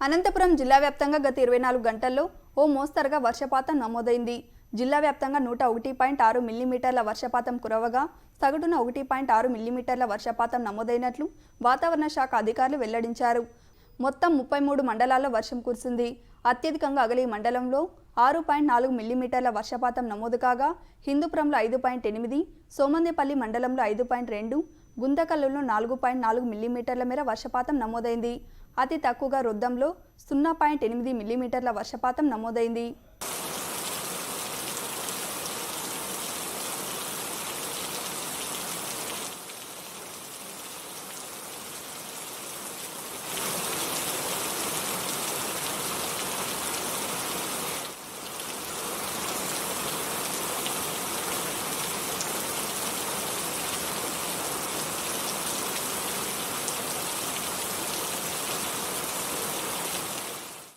అనంతపురం జిల్లా వ్యాప్తంగా గత 24 గంటల్లో ఓ మోస్తరుగా వర్షపాతం నమోదైంది. జిల్లా వ్యాప్తంగా 101.6 మిల్లీమీటర్ల వర్షపాతం కురవగా సగటున 1.6 మిల్లీమీటర్ల వర్షపాతం నమోదైనట్లు వాతావరణ శాఖ అధికారులు వెల్లడించారు. మొత్తం 33 మండలాల్లో వర్షం కురిసింది. అత్యధికంగా అగలి మండలంలో 6.4 మిల్లీమీటర్ల వర్షపాతం నమోదు కాగా హిందూపురంలో 5.8, సోమందేపల్లి మండలంలో 5.2, గుంతకల్లులో 4.4 మిల్లీమీటర్ల మేర వర్షపాతం నమోదైంది. అతి తక్కువగా రొద్దంలో 0.8 మిల్లీమీటర్ల వర్షపాతం నమోదైంది.